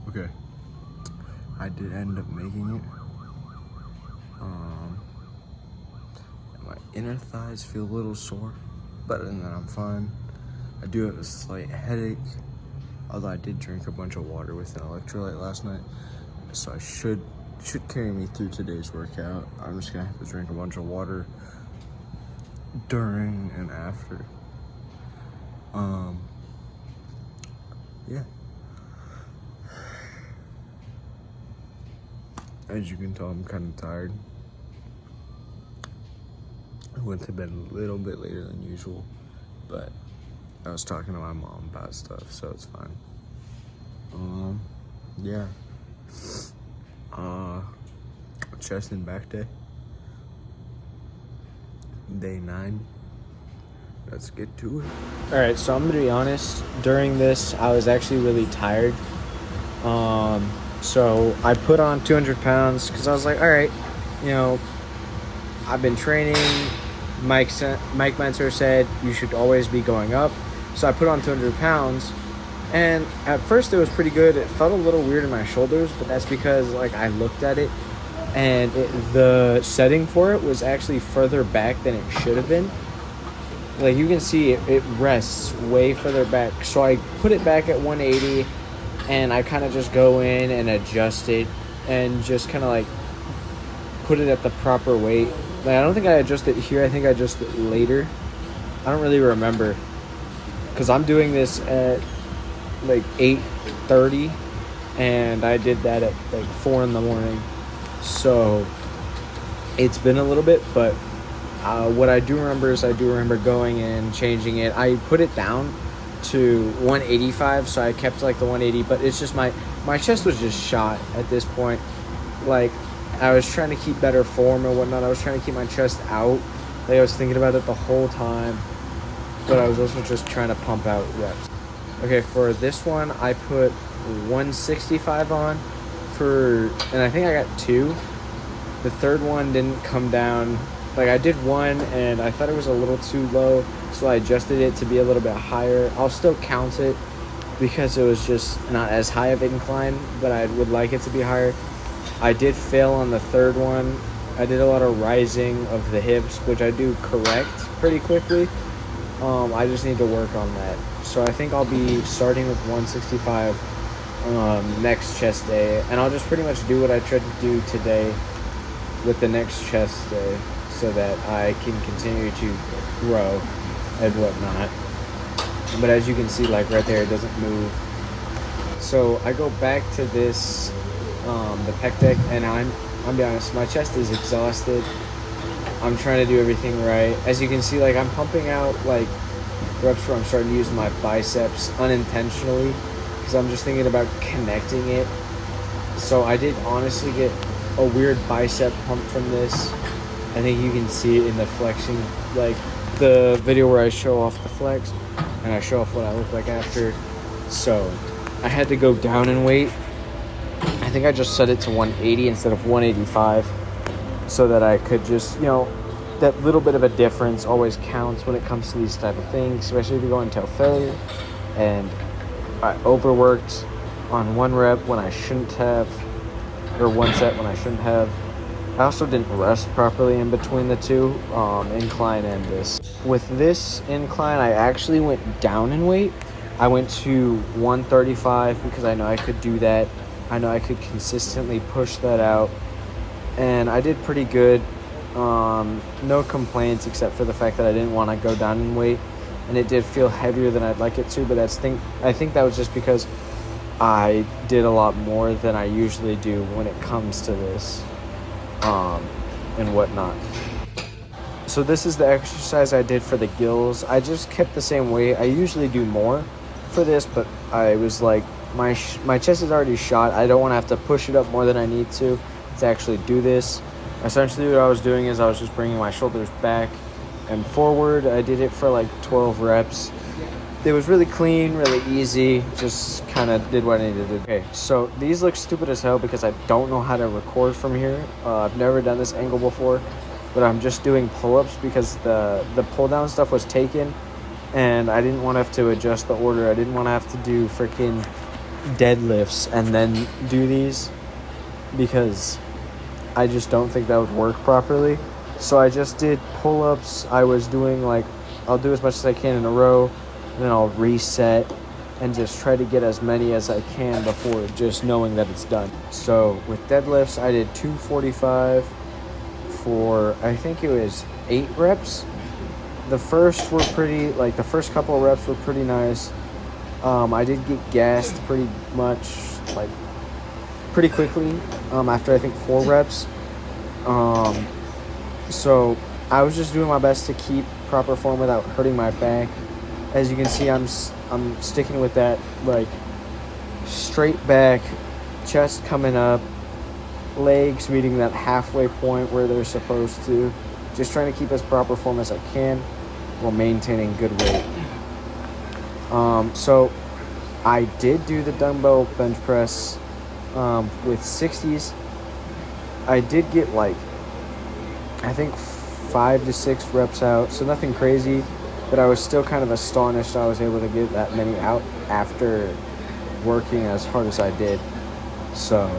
Okay, I did end up making it. My inner thighs feel a little sore, but other than that, I'm fine. I do have a slight headache, although I did drink a bunch of water with an electrolyte last night, so I should carry me through today's workout. I'm just gonna have to drink a bunch of water during and after. Yeah. As you can tell, I'm kind of tired. I went to bed a little bit later than usual, but I was talking to my mom about stuff, so it's fine. Yeah. Chest and back day. Day 9. Let's get to it. All right, so I'm gonna be honest. During this, I was actually really tired. So I put on 200 pounds because I was like, all right, I've been training. Mike Mentzer said you should always be going up. So I put on 200 pounds, and at first it was pretty good. It felt a little weird in my shoulders, but that's because I looked at it, and the setting for it was actually further back than it should have been. You can see it rests way further back. So I put it back at 180, and I kind of just go in and adjust it and just kind of put it at the proper weight. I don't think I adjust it here. I think I adjust it later. I don't really remember because I'm doing this at 8:30, and I did that at 4 in the morning. So it's been a little bit, but what I do remember is I do remember going in, changing it. I put it down to 185, so I kept the 180, but it's just my chest was just shot at this point. I was trying to keep better form and whatnot. I was trying to keep my chest out. I was thinking about it the whole time, but I was also just trying to pump out reps. Okay, for this one, I put 165 on and I think I got 2. The third one didn't come down. I did 1, and I thought it was a little too low, so I adjusted it to be a little bit higher. I'll still count it because it was just not as high of an incline, but I would like it to be higher. I did fail on the third one. I did a lot of rising of the hips, which I do correct pretty quickly. I just need to work on that. So I think I'll be starting with 165 next chest day, and I'll just pretty much do what I tried to do today with the next chest day, so that I can continue to grow and whatnot. But as you can see, right there, it doesn't move. So I go back to this, the pec deck, and I'm be honest, my chest is exhausted. I'm trying to do everything right. As you can see, I'm pumping out reps where I'm starting to use my biceps unintentionally because I'm just thinking about connecting it. So I did honestly get a weird bicep pump from this. I think you can see it in the flexing, the video where I show off the flex and I show off what I look like after. So I had to go down in weight. I think I just set it to 180 instead of 185 so that I could just, that little bit of a difference always counts when it comes to these type of things, especially if you're going until failure. And I overworked on 1 rep when I shouldn't have, or 1 set when I shouldn't have. I also didn't rest properly in between the 2, incline and this. With this incline, I actually went down in weight. I went to 135 because I know I could do that. I know I could consistently push that out. And I did pretty good. No complaints except for the fact that I didn't want to go down in weight. And it did feel heavier than I'd like it to, but I think that was just because I did a lot more than I usually do when it comes to this. And whatnot. So this is the exercise I did for the gills. I just kept the same weight. I usually do more for this, but I was my chest is already shot. I don't want to have to push it up more than I need to actually do this. Essentially what I was doing is I was just bringing my shoulders back and forward. I did it for 12 reps. It was really clean, really easy, just kind of did what I needed to do. Okay, so these look stupid as hell because I don't know how to record from here. I've never done this angle before, but I'm just doing pull-ups because the pull-down stuff was taken, and I didn't want to have to adjust the order. I didn't want to have to do freaking deadlifts and then do these because I just don't think that would work properly. So I just did pull-ups. I was doing I'll do as much as I can in a row, and then I'll reset and just try to get as many as I can before just knowing that it's done. So with deadlifts, I did 245 for, I think it was 8 reps. The first couple of reps were pretty nice. I did get gassed pretty much, pretty quickly after I think 4 reps. So I was just doing my best to keep proper form without hurting my back. As you can see, I'm sticking with that straight back, chest coming up, legs meeting that halfway point where they're supposed to. Just trying to keep as proper form as I can while maintaining good weight. So I did do the dumbbell bench press with 60s. I did get I think 5 to 6 reps out, so nothing crazy, but I was still kind of astonished I was able to get that many out after working as hard as I did. So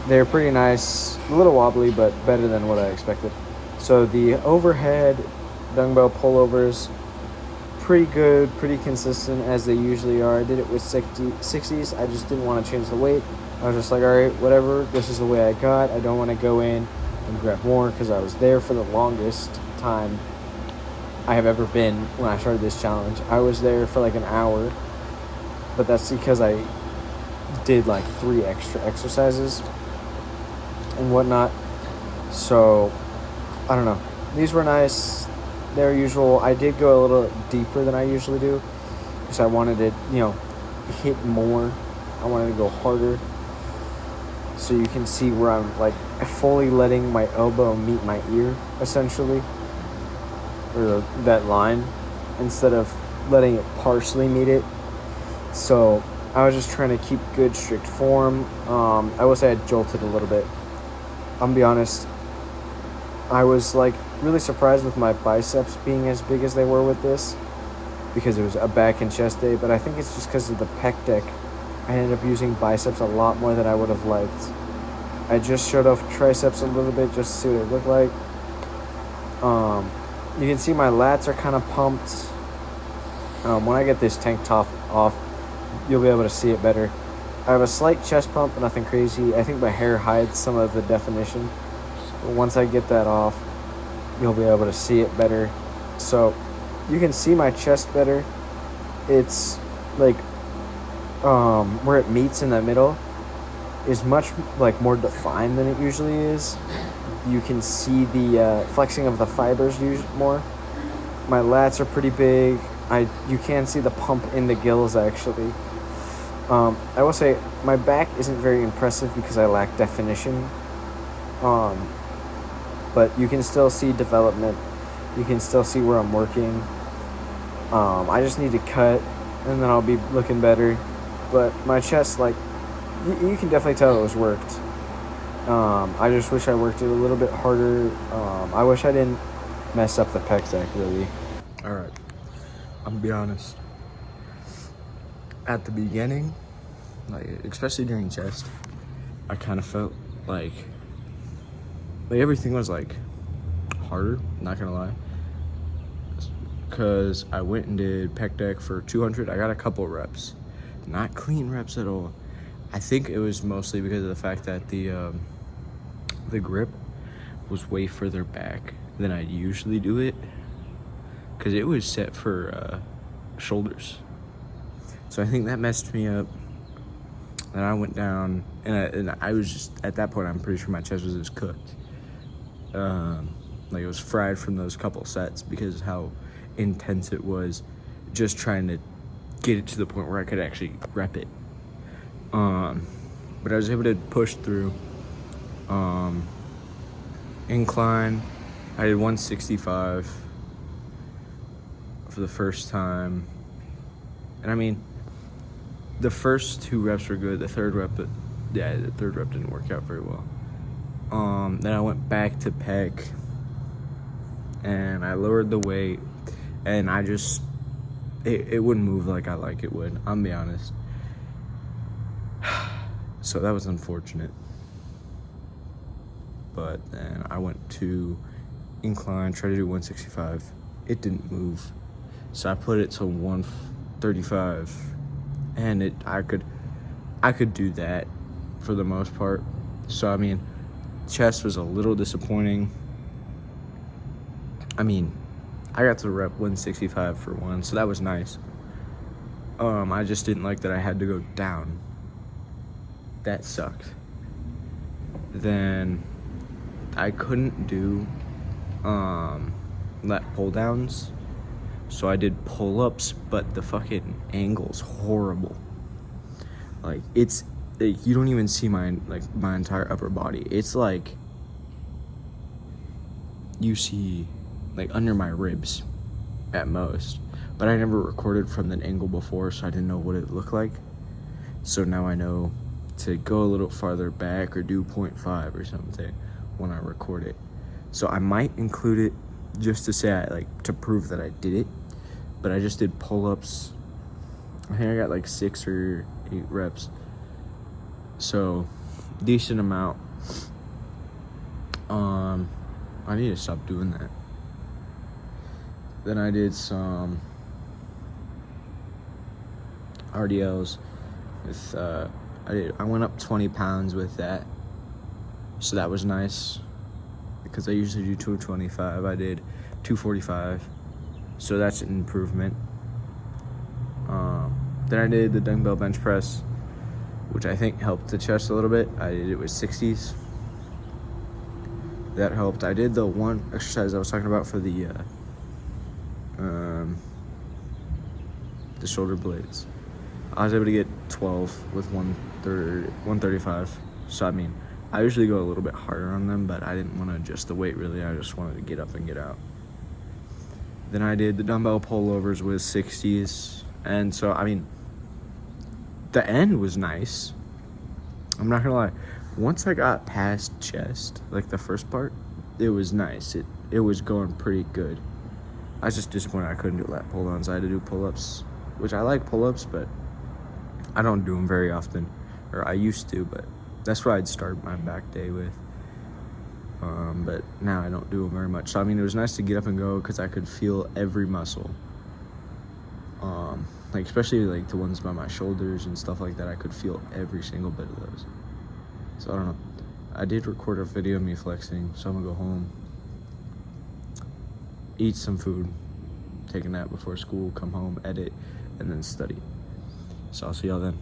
they're pretty nice, a little wobbly, but better than what I expected. So the overhead dumbbell pullovers, pretty good, pretty consistent as they usually are. I did it with 60s. I just didn't want to change the weight. I was just like, all right, whatever, this is the way I got. I don't want to go in and grab more because I was there for the longest time I have ever been when I started this challenge. I was there for an hour, but that's because I did 3 extra exercises and whatnot. So I don't know. These were nice. They're usual. I did go a little deeper than I usually do because I wanted to, hit more. I wanted to go harder. So you can see where I'm fully letting my elbow meet my ear, essentially, or that line, instead of letting it partially meet it. So I was just trying to keep good, strict form. I will say I jolted a little bit. I'm gonna be honest. I was really surprised with my biceps being as big as they were with this because it was a back and chest day, but I think it's just because of the pec deck. I ended up using biceps a lot more than I would have liked. I just showed off triceps a little bit just to see what it looked like. You can see my lats are kind of pumped. When I get this tank top off, you'll be able to see it better. I have a slight chest pump, but nothing crazy. I think my hair hides some of the definition. But once I get that off, you'll be able to see it better. So you can see my chest better. It's where it meets in the middle is much more defined than it usually is. You can see the flexing of the fibers more. My lats are pretty big. You can see the pump in the gills actually. I will say my back isn't very impressive because I lack definition. But you can still see development. You can still see where I'm working. I just need to cut and then I'll be looking better. But my chest, you can definitely tell it was worked. I just wish I worked it a little bit harder. I wish I didn't mess up the pec deck, really. All right, I'm gonna be honest. At the beginning, especially during chest, I kind of felt like everything was harder. Not gonna lie, because I went and did pec deck for 200. I got a couple reps, not clean reps at all. I think it was mostly because of the fact that the grip was way further back than I usually do it, because it was set for shoulders. So I think that messed me up. And I went down, and I was just, at that point, I'm pretty sure my chest was just cooked. It was fried from those couple sets because of how intense it was, just trying to get it to the point where I could actually rep it. But I was able to push through. Incline, I did 165 for the first time. And I mean, the first 2 reps were good. The third rep didn't work out very well. Then I went back to pec, and I lowered the weight, and I just, it wouldn't move like I like it would. I'm gonna be honest. So that was unfortunate. But then I went to incline, tried to do 165. It didn't move. So I put it to 135. And I could do that for the most part. So I mean, chest was a little disappointing. I mean, I got to rep 165 for one, so that was nice. I just didn't like that I had to go down. That sucked. Then I couldn't do lat pull downs, so I did pull ups, but the fucking angle's horrible. Like it's like, you don't even see my entire upper body. It's like you see like under my ribs at most. But I never recorded from that angle before, so I didn't know what it looked like. So now I know to go a little farther back or do 0.5 or something when I record it. So I might include it just to say to prove that I did it. But I just did pull-ups. I think I got like 6 or 8 reps. So decent amount. I need to stop doing that. Then I did some RDLs with I went up 20 pounds with that, so that was nice because I usually do 225. I did 245, so that's an improvement. Then I did the dumbbell bench press, which I think helped the chest a little bit. I did it with 60s. That helped. I did the one exercise I was talking about for the shoulder blades. I was able to get 12 with 135. So I mean, I usually go a little bit harder on them, but I didn't want to adjust the weight really. I just wanted to get up and get out. Then I did the dumbbell pullovers with 60s, and so I mean, the end was nice. I'm not gonna lie. Once I got past chest, like the first part, it was nice. It was going pretty good. I was just disappointed I couldn't do lat pull-downs. I had to do pull-ups, which I like pull-ups, but I don't do them very often. Or I used to, but that's what I'd start my back day with. But now I don't do them very much. So, I mean, it was nice to get up and go because I could feel every muscle. Like, especially, like, the ones by my shoulders and stuff like that. I could feel every single bit of those. So, I don't know. I did record a video of me flexing, so I'm going to go home, eat some food, take a nap before school, come home, edit, and then study. So I'll see y'all then.